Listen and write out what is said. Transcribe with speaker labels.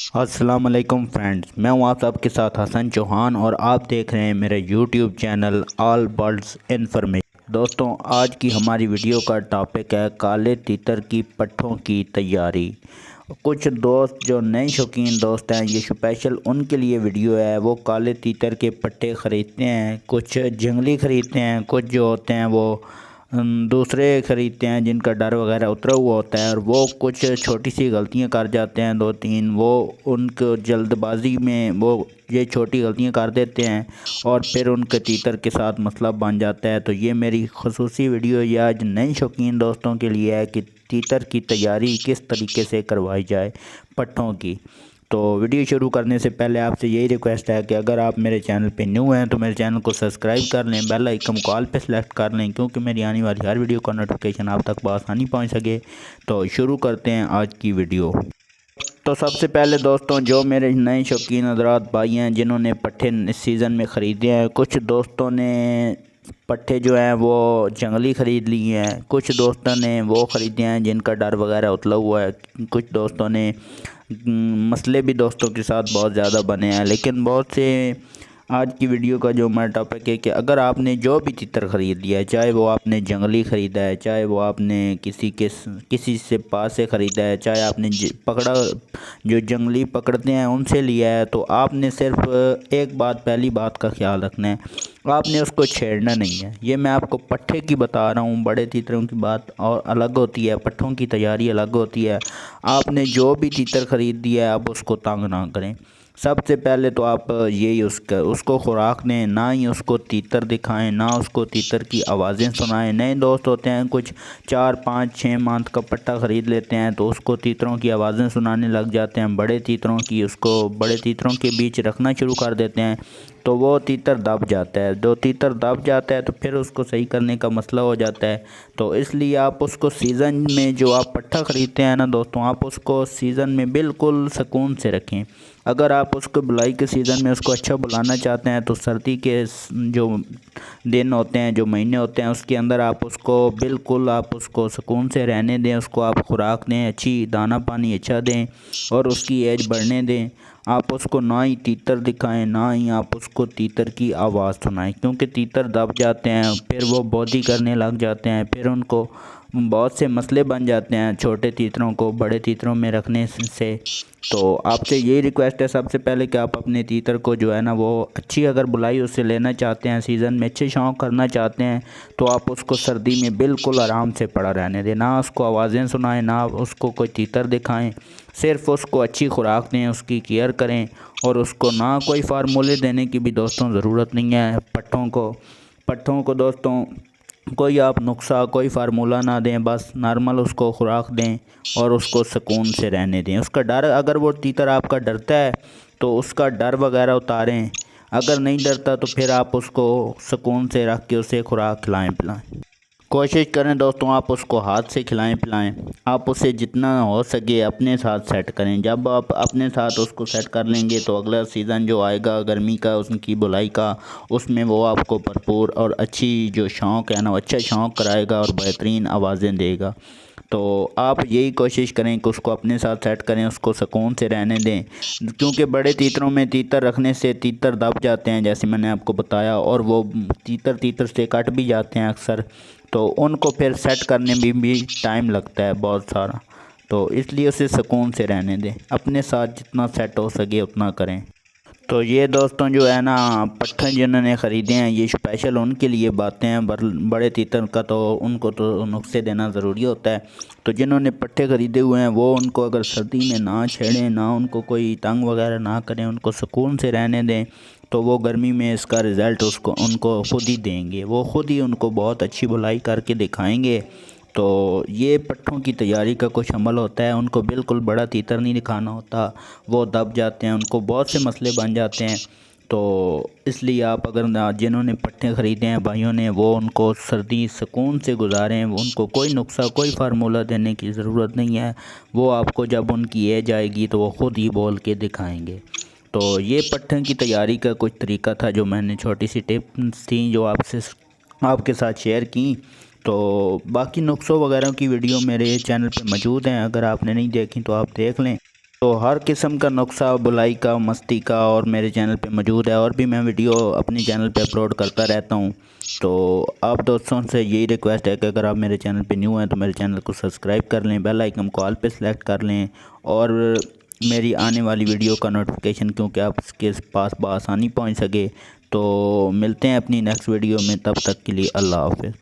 Speaker 1: अस्सलाम वालेकुम फ्रेंड्स, मैं हूं आप सबके साथ हसन चौहान और आप देख रहे हैं मेरे YouTube channel all birds information. दोस्तों, आज की हमारी वीडियो का टॉपिक है काले तीतर की पट्ठों की तैयारी। कुछ दोस्त जो नए शौकीन दोस्त हैं, ये स्पेशल उनके लिए वीडियो है। वो काले तीतर के पट्टे ख़रीदते हैं, कुछ जंगली ख़रीदते हैं, कुछ जो होते हैं वो दूसरे ख़रीदते हैं जिनका डर वगैरह उतरा हुआ होता है, और वो कुछ छोटी सी गलतियां कर जाते हैं, दो तीन। वो उनको जल्दबाजी में वो ये छोटी गलतियां कर देते हैं और फिर उनके तीतर के साथ मसला बन जाता है। तो ये मेरी खसूसी वीडियो ये आज नए शौकीन दोस्तों के लिए है कि तीतर की तैयारी किस तरीके से करवाई जाए पट्ठों की। तो वीडियो शुरू करने से पहले आपसे यही रिक्वेस्ट है कि अगर आप मेरे चैनल पे न्यू हैं तो मेरे चैनल को सब्सक्राइब कर लें, बेल आइकन को ऑल पे सेलेक्ट कर लें, क्योंकि मेरी आने वाली हर वीडियो का नोटिफिकेशन आप तक बआसानी पहुंच सके। तो शुरू करते हैं आज की वीडियो। तो सबसे पहले दोस्तों, जो मेरे नए शौकीन हज़रात भाई हैं जिन्होंने पट्ठे इस सीज़न में ख़रीदे हैं, कुछ दोस्तों ने पट्ठे जो हैं वो जंगली ख़रीद लिए हैं, कुछ दोस्तों ने वो ख़रीदे हैं जिनका डर वगैरह उतला हुआ है, कुछ दोस्तों ने मसले भी दोस्तों के साथ बहुत ज़्यादा बने हैं। लेकिन बहुत से आज की वीडियो का जो हमारा टॉपिक है कि अगर आपने जो भी तीतर ख़रीद लिया है, चाहे वो आपने जंगली ख़रीदा है, चाहे वो आपने किसी से पास से ख़रीदा है, चाहे आपने पकड़ा जो जंगली पकड़ते हैं उनसे लिया है, तो आपने सिर्फ एक बात, पहली बात का ख्याल रखना है, आपने उसको छेड़ना नहीं है। ये मैं आपको पट्ठे की बता रहा हूँ, बड़े तीतरों की बात और अलग होती है, पट्ठों की तैयारी अलग होती है। आपने जो भी तीतर ख़रीद दिया है आप उसको तंग ना करें। सबसे पहले तो आप यही उसको खुराक दें, ना ही उसको तीतर दिखाएं, ना उसको तीतर की आवाज़ें सुनाएं। नए दोस्त होते हैं, कुछ 4 5 6 मंथ का पट्टा ख़रीद लेते हैं तो उसको तीतरों की आवाज़ें सुनाने लग जाते हैं, बड़े तीतरों की। उसको बड़े तीतरों के बीच रखना शुरू कर देते हैं तो वो तीतर दब जाता है। जो तीतर दब जाता है तो फिर उसको सही करने का मसला हो जाता है। तो इसलिए आप उसको सीज़न में जो आप पट्ठा ख़रीदते हैं ना दोस्तों, आप उसको सीज़न में बिल्कुल सुकून से रखें। अगर आप उसको बुलाई के सीज़न में उसको अच्छा बुलाना चाहते हैं तो सर्दी के जो दिन होते हैं, जो महीने होते हैं, उसके अंदर आप उसको सुकून से रहने दें। उसको आप खुराक दें, अच्छी दाना पानी अच्छा दें और उसकी एज बढ़ने दें। आप उसको ना ही तीतर दिखाएं, ना ही आप उसको तीतर की आवाज़ सुनाएं, क्योंकि तीतर दब जाते हैं, फिर वो बोधी करने लग जाते हैं, फिर उनको बहुत से मसले बन जाते हैं छोटे तीतरों को बड़े तीतरों में रखने से। तो आपसे यही रिक्वेस्ट है सबसे पहले कि आप अपने तीतर को जो है ना वो अच्छी अगर बुलाई उससे लेना चाहते हैं, सीज़न में अच्छे शौक़ करना चाहते हैं, तो आप उसको सर्दी में बिल्कुल आराम से पड़ा रहने दें। ना उसको आवाज़ें सुनाएं, ना उसको कोई तीतर दिखाएं, सिर्फ़ उसको अच्छी खुराक दें, उसकी केयर करें। और उसको ना कोई फार्मूले देने की भी दोस्तों ज़रूरत नहीं है। पट्ठों को दोस्तों कोई आप नुस्खा, कोई फार्मूला ना दें, बस नॉर्मल उसको खुराक दें और उसको सुकून से रहने दें। उसका डर, अगर वो तीतर आपका डरता है तो उसका डर वगैरह उतारें, अगर नहीं डरता तो फिर आप उसको सुकून से रख के उसे खुराक खिलाएं पिलाएं। कोशिश करें दोस्तों आप उसको हाथ से खिलाएं पिलाएं। आप उसे जितना हो सके अपने साथ सेट करें। जब आप अपने साथ उसको सेट कर लेंगे तो अगला सीज़न जो आएगा गर्मी का, उसकी बुलाई का, उसमें वो आपको भरपूर और अच्छी जो शौक़ है ना, अच्छा शौक़ कराएगा और बेहतरीन आवाज़ें देगा। तो आप यही कोशिश करें कि उसको अपने साथ सेट करें, उसको सुकून से रहने दें, क्योंकि बड़े तीतरों में तीतर रखने से तीतर दब जाते हैं जैसे मैंने आपको बताया, और वो तीतर से कट भी जाते हैं अक्सर, तो उनको फिर सेट करने में भी टाइम लगता है बहुत सारा। तो इसलिए उसे सुकून से रहने दें, अपने साथ जितना सेट हो सके उतना करें। तो ये दोस्तों जो है ना पट्ठे जिन्होंने ख़रीदे हैं, ये स्पेशल उनके लिए बातें हैं। बड़े तीतर का तो उनको तो नुस्खे देना ज़रूरी होता है। तो जिन्होंने पट्ठे ख़रीदे हुए हैं वो उनको अगर सर्दी में ना छेड़ें, ना उनको कोई तंग वगैरह ना करें, उनको सुकून से रहने दें, तो वो गर्मी में इसका रिज़ल्ट उनको खुद ही देंगे। वो खुद ही उनको बहुत अच्छी बुलाई करके दिखाएंगे। तो ये पट्ठों की तैयारी का कुछ अमल होता है। उनको बिल्कुल बड़ा तीतर नहीं दिखाना होता, वो दब जाते हैं, उनको बहुत से मसले बन जाते हैं। तो इसलिए आप अगर जिन्होंने पट्टे ख़रीदे हैं भाइयों ने, वो उनको सर्दी सुकून से गुजारें। उनको कोई नुस्खा, कोई फार्मूला देने की ज़रूरत नहीं है। वो आपको जब उनकी एज आएगी तो वो ख़ुद ही बोल के दिखाएंगे। तो ये पट्ठे की तैयारी का कुछ तरीका था जो मैंने, छोटी सी टिप्स थी जो आपके साथ शेयर की। तो बाकी नुस्खों वगैरह की वीडियो मेरे चैनल पे मौजूद हैं, अगर आपने नहीं देखी तो आप देख लें। तो हर किस्म का नुस्खा बुलाई का, मस्ती का और मेरे चैनल पे मौजूद है, और भी मैं वीडियो अपने चैनल पे अपलोड करता रहता हूँ। तो आप दोस्तों से यही रिक्वेस्ट है कि अगर आप मेरे चैनल पे न्यू हैं तो मेरे चैनल को सब्सक्राइब कर लें, बेल आइकन को ऑल पे सेलेक्ट कर लें, और मेरी आने वाली वीडियो का नोटिफिकेशन क्योंकि आपके पास बआसानी पहुँच सके। तो मिलते हैं अपनी नेक्स्ट वीडियो में, तब तक के लिए अल्लाह हाफ़िज़।